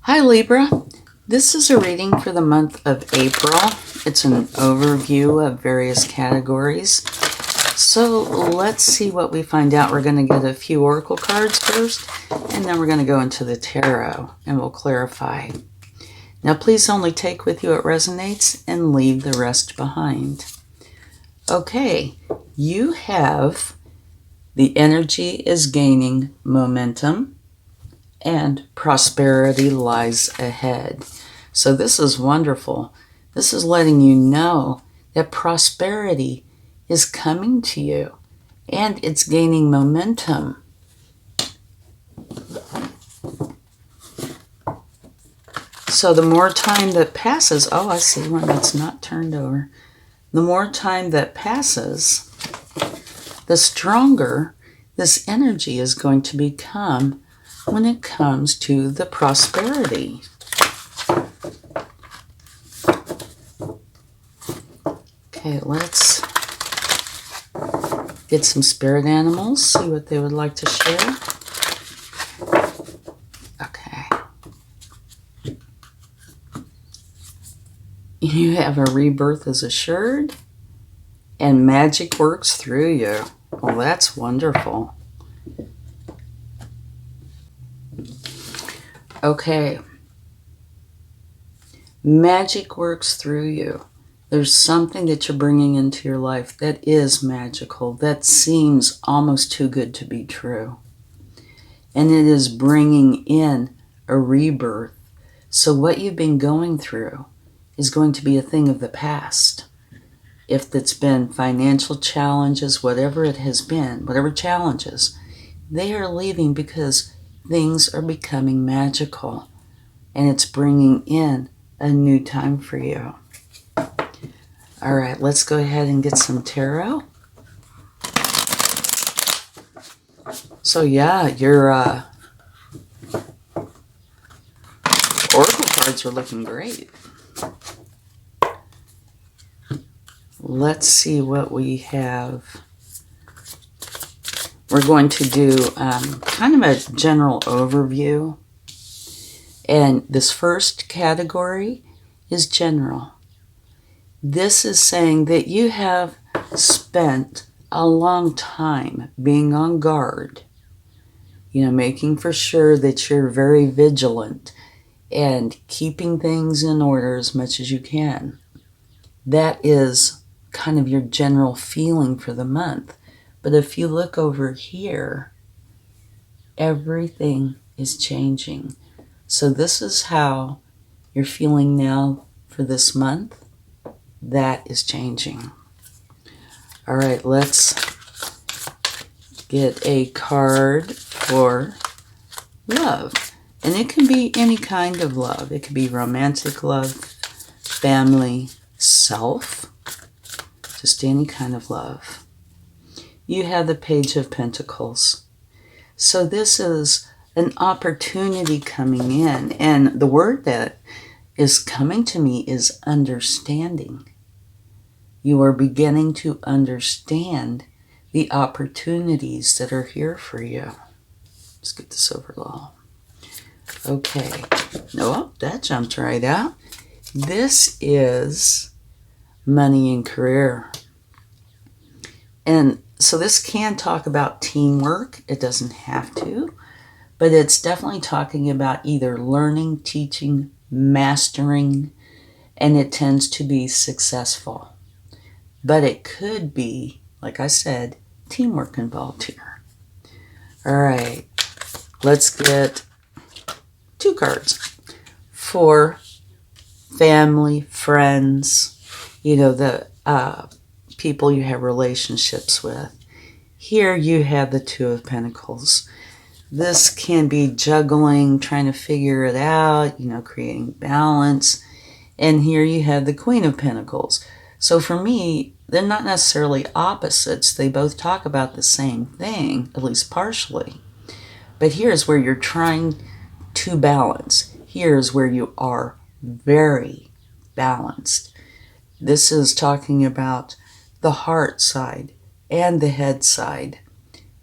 Hi Libra, this is a reading for the month of April. It's an overview of various categories. So let's see what we find out. We're going to get a few oracle cards first, and then we're going to go into the tarot and we'll clarify. Now please only take with you what resonates and leave the rest behind. Okay, you have the energy is gaining momentum and prosperity lies ahead. So this is wonderful. This is letting you know that prosperity is coming to you and it's gaining momentum. So the more time that passes, oh, I see one that's not turned over. The more time that passes, the stronger this energy is going to become when it comes to the prosperity. Okay, let's get some spirit animals, see what they would like to share. Okay. You have a rebirth is assured, and magic works through you. Well, that's wonderful. Okay. Magic works through you. There's something that you're bringing into your life that is magical, that seems almost too good to be true. And it is bringing in a rebirth. So what you've been going through is going to be a thing of the past. If it's been financial challenges, whatever it has been, whatever challenges, they are leaving because things are becoming magical. And it's bringing in a new time for you. All right, let's go ahead and get some tarot. So yeah, your oracle cards are looking great. Let's see what we have. We're going to do kind of a general overview. And this first category is general. This is saying that you have spent a long time being on guard, making for sure that you're very vigilant and keeping things in order as much as you can. That is kind of your general feeling for the month. But if you look over here, everything is changing. So this is how you're feeling now for this month. That is changing. All right, let's get a card for love. And it can be any kind of love. It can be romantic love, family, self, just any kind of love. You have the Page of Pentacles. So this is an opportunity coming in. And the word that is coming to me is understanding. You are beginning to understand the opportunities that are here for you. Let's get this over low. Okay. Oh, that jumped right out. This is money and career. And so this can talk about teamwork. It doesn't have to. But it's definitely talking about either learning, teaching, mastering, and it tends to be successful. But it could be, like I said, teamwork involved here. All right, let's get 2 cards for family, friends, the people you have relationships with. Here you have the 2 of Pentacles. This can be juggling, trying to figure it out, creating balance. And here you have the Queen of Pentacles. So for me, they're not necessarily opposites. They both talk about the same thing, at least partially. But here's where you're trying to balance. Here's where you are very balanced. This is talking about the heart side and the head side.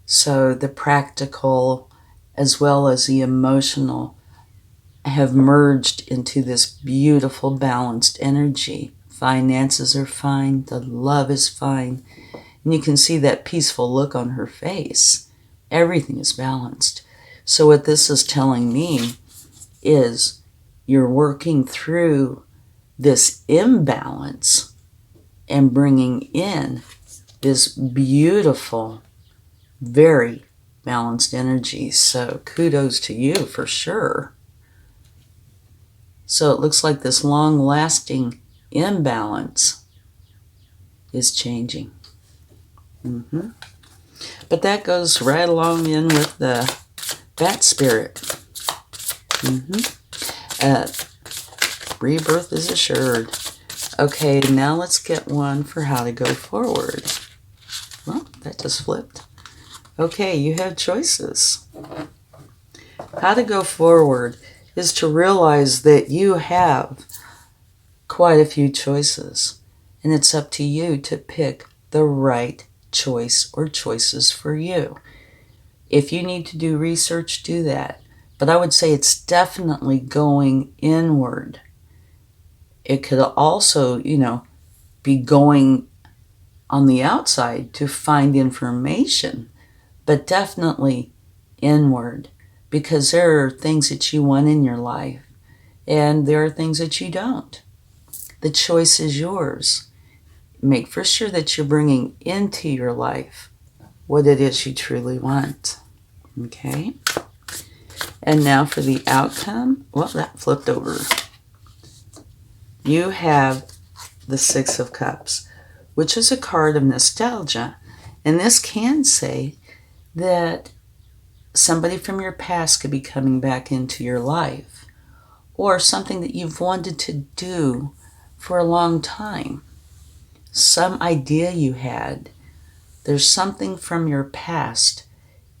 So the practical as well as the emotional have merged into this beautiful, balanced energy. Finances are fine. The love is fine. And you can see that peaceful look on her face. Everything is balanced. So what this is telling me is you're working through this imbalance and bringing in this beautiful, very balanced energy. So kudos to you for sure. So it looks like this long-lasting imbalance is changing. But that goes right along in with the bat spirit. Rebirth is assured. Okay, now let's get one for how to go forward. Well, that just flipped. Okay, you have choices. How to go forward is to realize that you have quite a few choices, and it's up to you to pick the right choice or choices for you. If you need to do research, do that. But I would say it's definitely going inward. It could also, be going on the outside to find information, but definitely inward, because there are things that you want in your life and there are things that you don't. The choice is yours. Make for sure that you're bringing into your life what it is you truly want. Okay? And now for the outcome. Well, that flipped over. You have the Six of Cups, which is a card of nostalgia. And this can say that somebody from your past could be coming back into your life, or something that you've wanted to do for a long time. Some idea you had. There's something from your past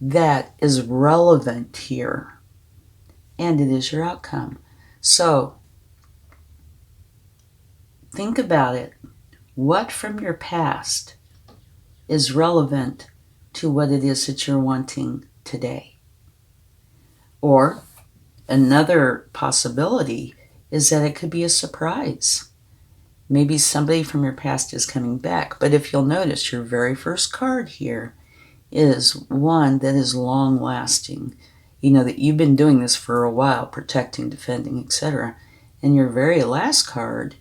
that is relevant here, and it is your outcome. So think about it. What from your past is relevant to what it is that you're wanting today? Or another possibility is that it could be a surprise. Maybe somebody from your past is coming back. But if you'll notice, your very first card here is one that is long-lasting. That you've been doing this for a while, protecting, defending, etc. And your very last card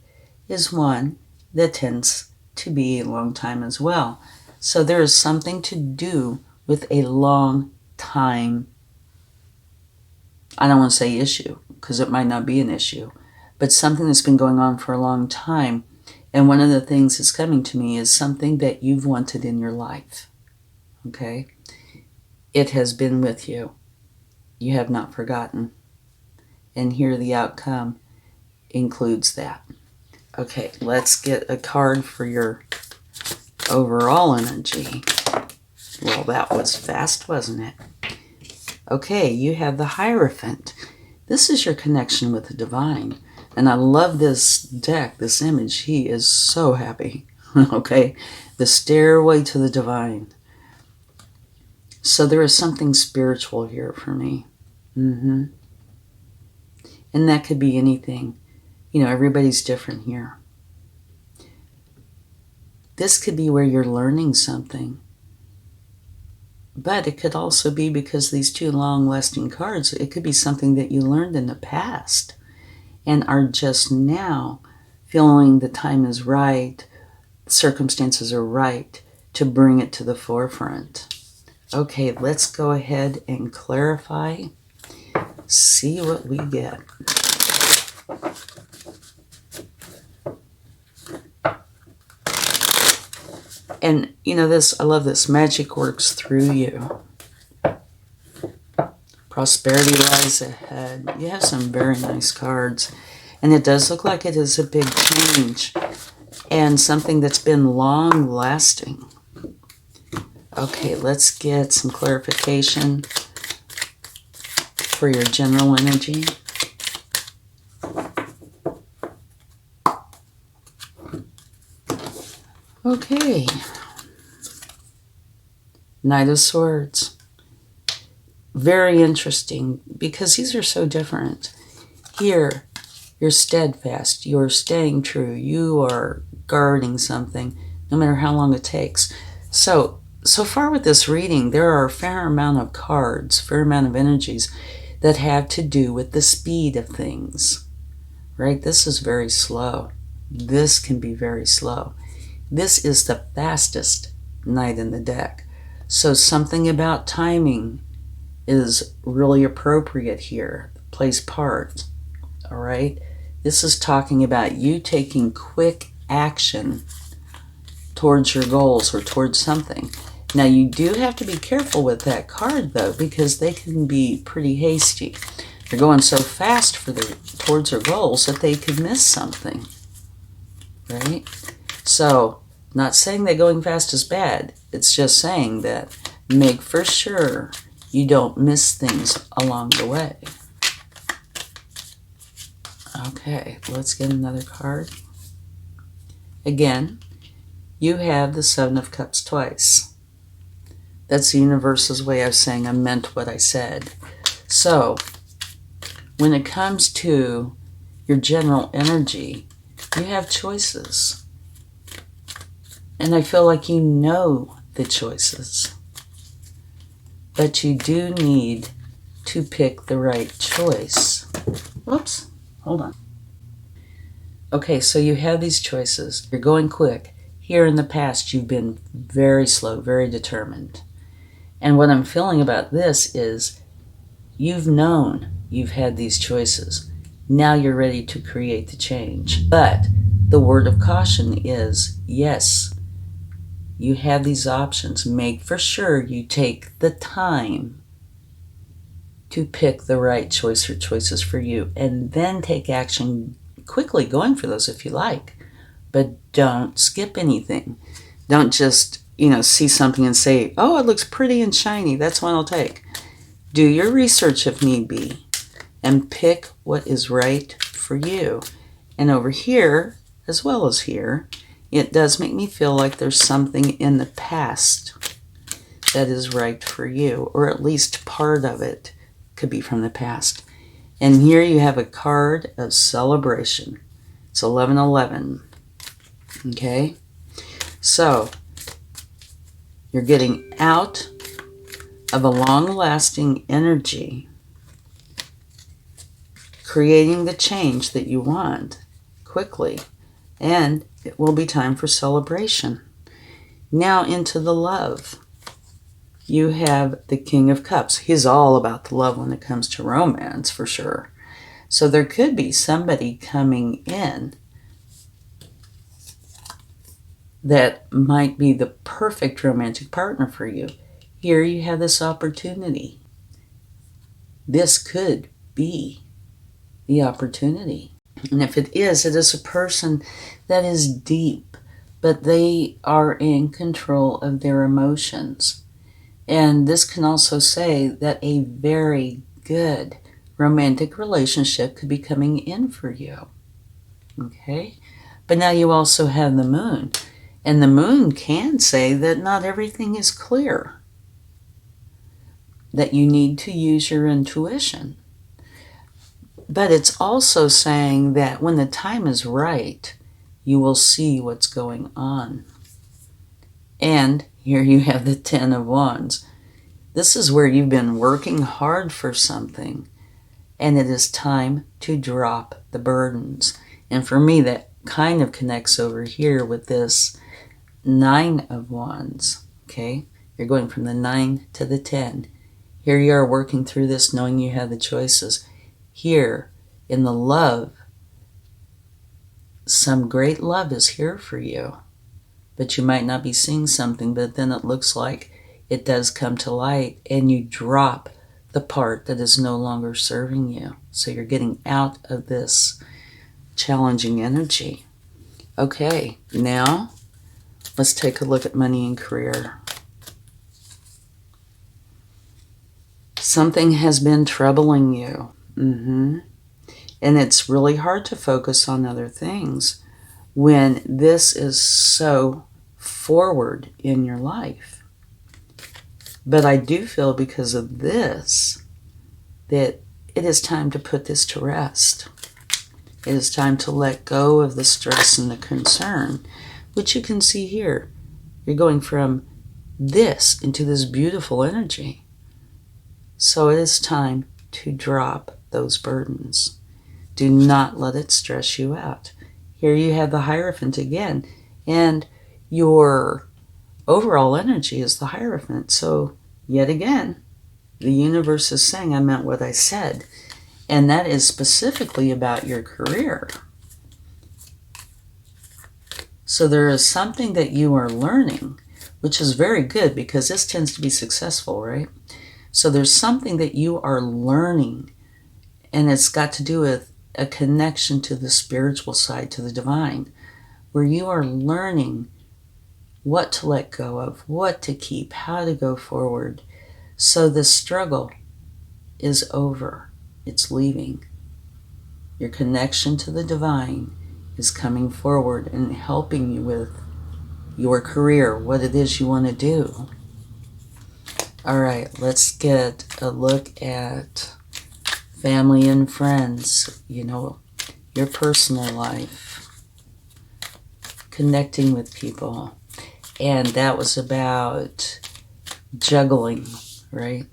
is one that tends to be a long time as well. So there is something to do with a long time. I don't want to say issue, because it might not be an issue, but something that's been going on for a long time. And one of the things that's coming to me is something that you've wanted in your life. Okay? It has been with you. You have not forgotten. And here the outcome includes that. Okay, let's get a card for your overall energy. Well, that was fast, wasn't it? Okay, you have the Hierophant. This is your connection with the divine. And I love this deck, this image. He is so happy. Okay, the stairway to the divine. So there is something spiritual here for me. And that could be anything. Everybody's different here. This could be where you're learning something. But it could also be, because these two long-lasting cards, it could be something that you learned in the past and are just now feeling the time is right, circumstances are right to bring it to the forefront. Okay, let's go ahead and clarify. See what we get. And I love this. Magic works through you. Prosperity lies ahead. You have some very nice cards. And it does look like it is a big change. And something that's been long lasting. Okay, let's get some clarification for your general energy. Okay. Knight of Swords. Very interesting, because these are so different. Here, you're steadfast. You're staying true. You are guarding something, no matter how long it takes. So far with this reading, there are a fair amount of cards, fair amount of energies that have to do with the speed of things, right? This is very slow. This can be very slow. This is the fastest knight in the deck. So something about timing is really appropriate here, plays part, all right? This is talking about you taking quick action towards your goals or towards something. Now, you do have to be careful with that card, though, because they can be pretty hasty. They're going so fast towards their goals that they could miss something, right? So, not saying that going fast is bad. It's just saying that make for sure you don't miss things along the way. Okay, let's get another card. Again, you have the Seven of Cups twice. That's the universe's way of saying I meant what I said. So, when it comes to your general energy, you have choices. And I feel like you know the choices. But you do need to pick the right choice. Whoops, hold on. Okay, so you have these choices. You're going quick. Here in the past, you've been very slow, very determined. And what I'm feeling about this is you've known you've had these choices. Now you're ready to create the change. But the word of caution is, yes, you have these options. Make for sure you take the time to pick the right choice or choices for you, and then take action quickly going for those if you like. But don't skip anything. Don't just, see something and say, oh, it looks pretty and shiny. That's one I'll take. Do your research if need be and pick what is right for you. And over here, as well as here, it does make me feel like there's something in the past that is right for you, or at least part of it could be from the past. And here you have a card of celebration. It's 1111. Okay? So, you're getting out of a long-lasting energy, creating the change that you want quickly, and it will be time for celebration. Now into the love. You have the King of Cups. He's all about the love when it comes to romance, for sure. So there could be somebody coming in that might be the perfect romantic partner for you. Here you have this opportunity. This could be the opportunity. And if it is a person that is deep, but they are in control of their emotions. And this can also say that a very good romantic relationship could be coming in for you. Okay? But now you also have the moon. And the moon can say that not everything is clear. That you need to use your intuition. But it's also saying that when the time is right, you will see what's going on. And here you have the Ten of Wands. This is where you've been working hard for something, and it is time to drop the burdens. And for me, that kind of connects over here with this Nine of Wands. Okay? You're going from the 9 to the 10. Here you are working through this, knowing you have the choices. Here, in the love, some great love is here for you. But you might not be seeing something, but then it looks like it does come to light, and you drop the part that is no longer serving you. So you're getting out of this challenging energy. Okay, now let's take a look at money and career. Something has been troubling you. And it's really hard to focus on other things when this is so forward in your life. But I do feel because of this that it is time to put this to rest. It is time to let go of the stress and the concern, which you can see here. You're going from this into this beautiful energy. So it is time to drop those burdens. Do not let it stress you out. Here you have the Hierophant again, and your overall energy is the Hierophant. So yet again, the universe is saying I meant what I said, and that is specifically about your career. So there is something that you are learning, which is very good because this tends to be successful, right? So there's something that you are learning, and it's got to do with a connection to the spiritual side, to the divine, where you are learning what to let go of, what to keep, how to go forward. So the struggle is over. It's leaving. Your connection to the divine is coming forward and helping you with your career, what it is you want to do. All right, let's get a look at family and friends, your personal life, connecting with people. And that was about juggling, right?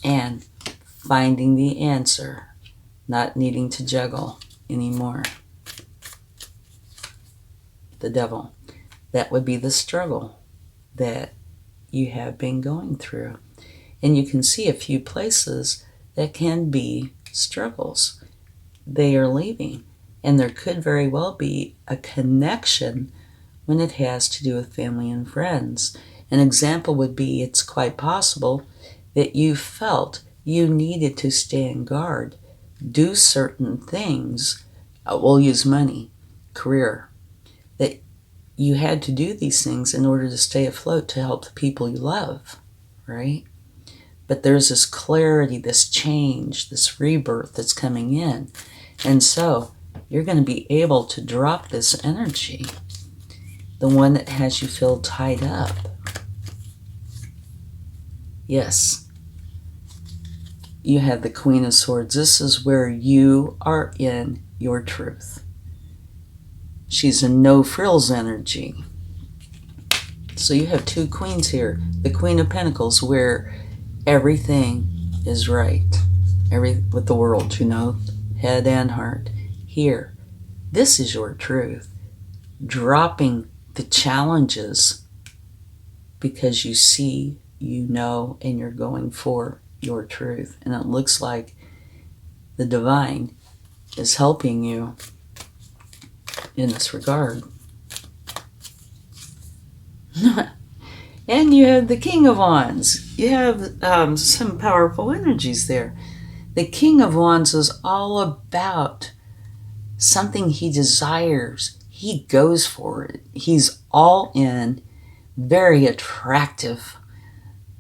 And finding the answer, not needing to juggle anymore. The devil. That would be the struggle that you have been going through. And you can see a few places that can be struggles. They are leaving. And there could very well be a connection when it has to do with family and friends. An example would be it's quite possible that you felt you needed to stay on guard, do certain things. We'll use money, career. That you had to do these things in order to stay afloat, to help the people you love, right? But there's this clarity, this change, this rebirth that's coming in. And so you're going to be able to drop this energy, the one that has you feel tied up. Yes. You have the Queen of Swords. This is where you are in your truth. She's a no-frills energy. So you have two queens here. The Queen of Pentacles, where everything is right. With the world, head and heart. Here, this is your truth. Dropping the challenges because you see, and you're going for your truth. And it looks like the divine is helping you in this regard. And you have the King of Wands. You have some powerful energies there. The King of Wands is all about something he desires. He goes for it. He's all in, very attractive.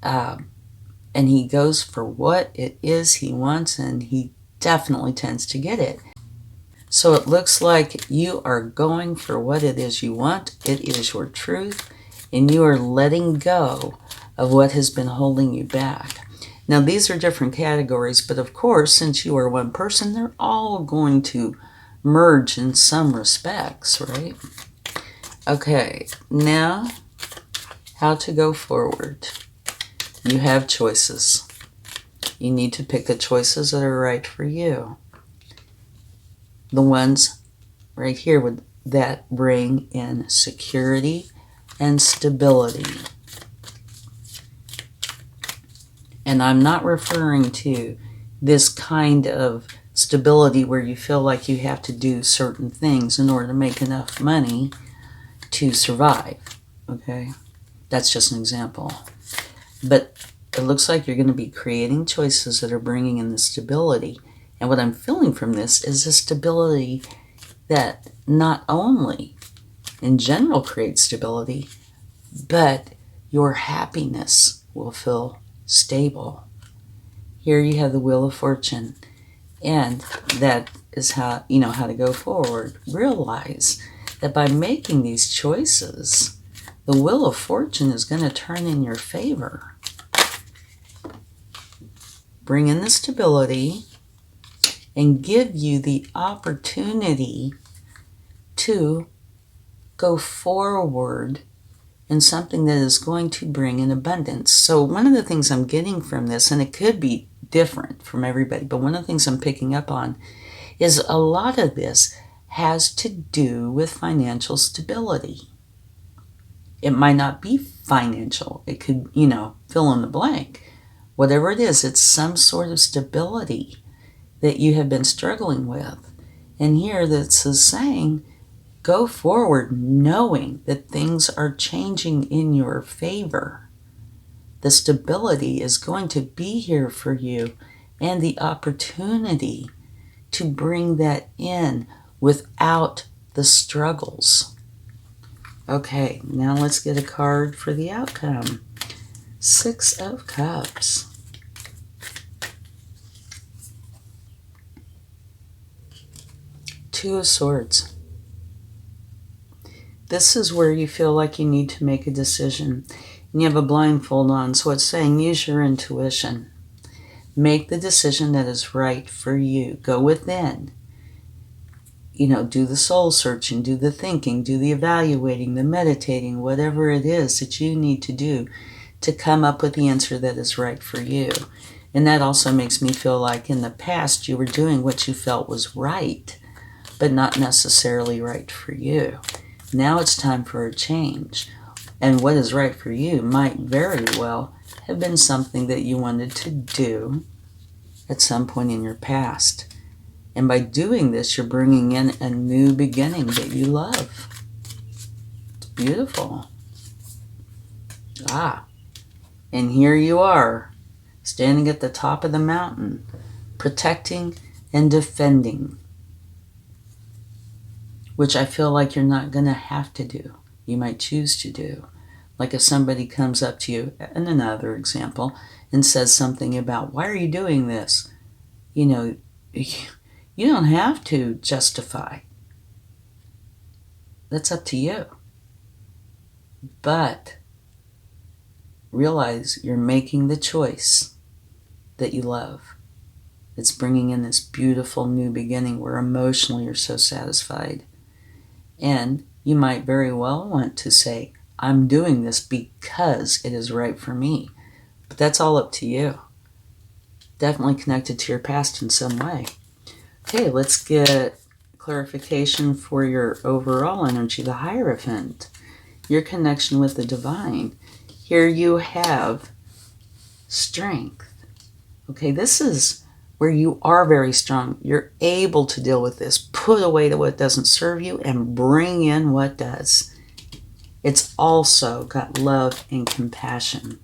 And he goes for what it is he wants, and he definitely tends to get it. So it looks like you are going for what it is you want. It is your truth, and you are letting go of what has been holding you back. Now, these are different categories, but of course, since you are one person, they're all going to merge in some respects, right? Okay, now, how to go forward. You have choices. You need to pick the choices that are right for you. The ones right here that bring in security and stability. And I'm not referring to this kind of stability where you feel like you have to do certain things in order to make enough money to survive, okay? That's just an example. But it looks like you're going to be creating choices that are bringing in the stability. And what I'm feeling from this is a stability that not only in general creates stability, but your happiness will feel stable. Here you have the Wheel of Fortune, and that is how to go forward. Realize that by making these choices, the Wheel of Fortune is going to turn in your favor. bring in the stability, and give you the opportunity to go forward in something that is going to bring in abundance. So one of the things I'm getting from this, and it could be different from everybody, but one of the things I'm picking up on is a lot of this has to do with financial stability. It might not be financial. It could, fill in the blank. Whatever it is, it's some sort of stability that you have been struggling with. And here this is saying, go forward knowing that things are changing in your favor. The stability is going to be here for you, and the opportunity to bring that in without the struggles. Okay, now let's get a card for the outcome. 6 of Cups. Two of Swords. This is where you feel like you need to make a decision. And you have a blindfold on, so it's saying use your intuition. Make the decision that is right for you. Go within. Do the soul searching, do the thinking, do the evaluating, the meditating, whatever it is that you need to do to come up with the answer that is right for you. And that also makes me feel like in the past you were doing what you felt was right, but not necessarily right for you. Now it's time for a change. And what is right for you might very well have been something that you wanted to do at some point in your past. And by doing this, you're bringing in a new beginning that you love. It's beautiful. And here you are, standing at the top of the mountain, protecting and defending, which I feel like you're not going to have to do. You might choose to do. Like if somebody comes up to you, in another example, and says something about, why are you doing this? You don't have to justify. That's up to you. But realize you're making the choice that you love. It's bringing in this beautiful new beginning where emotionally you're so satisfied. And you might very well want to say, I'm doing this because it is right for me. But that's all up to you. Definitely connected to your past in some way. Okay, let's get clarification for your overall energy, the Hierophant, your connection with the divine. Here you have strength. Okay, this is where you are very strong. You're able to deal with this. Put away what doesn't serve you and bring in what does. It's also got love and compassion.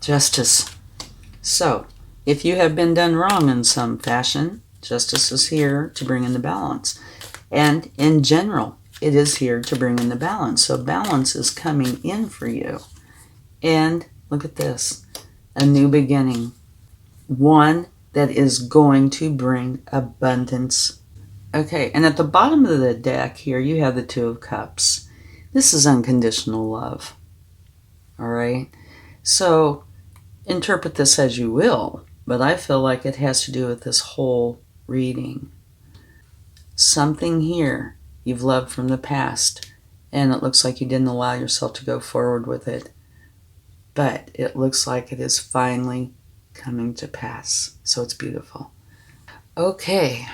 Justice. So, if you have been done wrong in some fashion, justice is here to bring in the balance. And in general, it is here to bring in the balance. So balance is coming in for you. And look at this, a new beginning. One that is going to bring abundance. Okay, and at the bottom of the deck here, you have the Two of Cups. This is unconditional love. All right? So interpret this as you will, but I feel like it has to do with this whole reading. Something here you've loved from the past, and it looks like you didn't allow yourself to go forward with it. But it looks like it is finally coming to pass. So it's beautiful. Okay,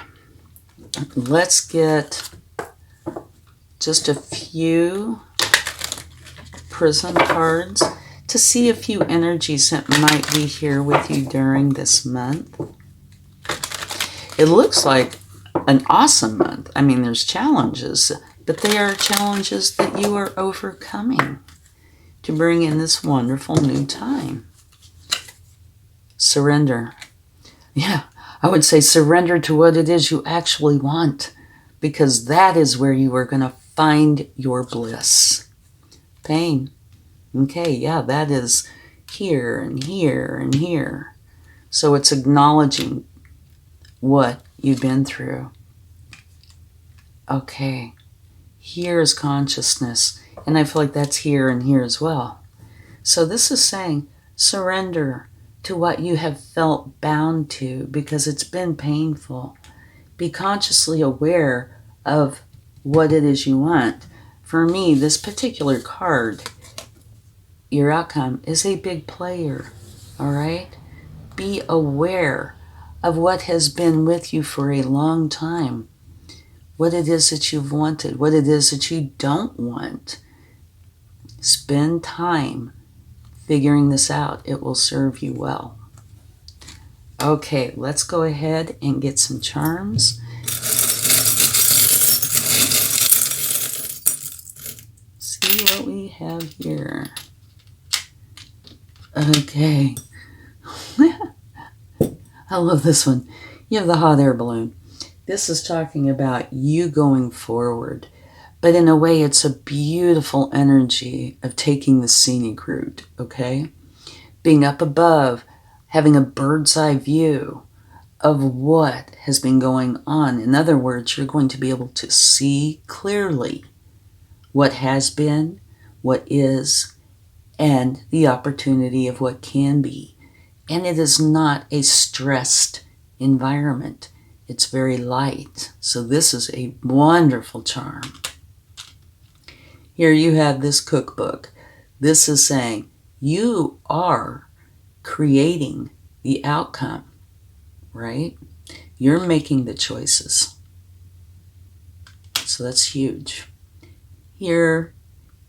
let's get just a few prism cards to see a few energies that might be here with you during this month. It looks like an awesome month. I mean, there's challenges, but they are challenges that you are overcoming to bring in this wonderful new time. Surrender. Yeah, I would say surrender to what it is you actually want, because that is where you are going to find your bliss. Pain. Okay, yeah, that is here and here and here. So it's acknowledging what you've been through. Okay, here is consciousness. And I feel like that's here and here as well. So this is saying surrender to what you have felt bound to because it's been painful. Be consciously aware of what it is you want. For me, this particular card, your outcome, is a big player, all right? Be aware of what has been with you for a long time, what it is that you've wanted, what it is that you don't want. Spend time figuring this out. It will serve you well. Okay, let's go ahead and get some charms. See what we have here. Okay. I love this one. You have the hot air balloon. This is talking about you going forward, but in a way it's a beautiful energy of taking the scenic route, okay? Being up above, having a bird's eye view of what has been going on. In other words, you're going to be able to see clearly what has been, what is, and the opportunity of what can be. And it is not a stressed environment. It's very light. So this is a wonderful charm. Here you have this cookbook. This is saying you are creating the outcome, right? You're making the choices. So that's huge. Here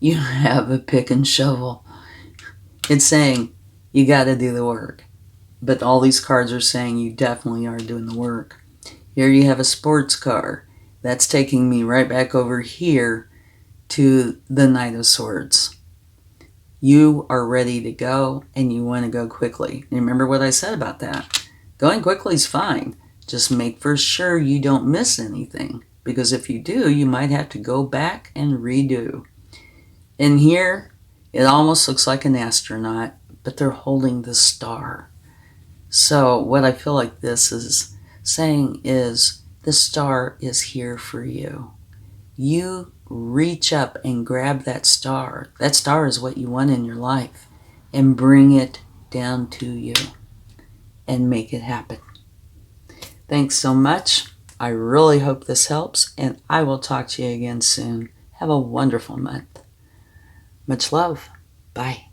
you have a pick and shovel. It's saying you got to do the work. But all these cards are saying you definitely are doing the work. Here you have a sports car. That's taking me right back over here to the Knight of Swords. You are ready to go and you want to go quickly. Remember what I said about that. Going quickly is fine. Just make for sure you don't miss anything. Because if you do, you might have to go back and redo. And here, it almost looks like an astronaut, but they're holding the star. So what I feel like this is saying is the star is here for you. You reach up and grab that star. That star is what you want in your life. And bring it down to you. And make it happen. Thanks so much. I really hope this helps. And I will talk to you again soon. Have a wonderful month. Much love. Bye.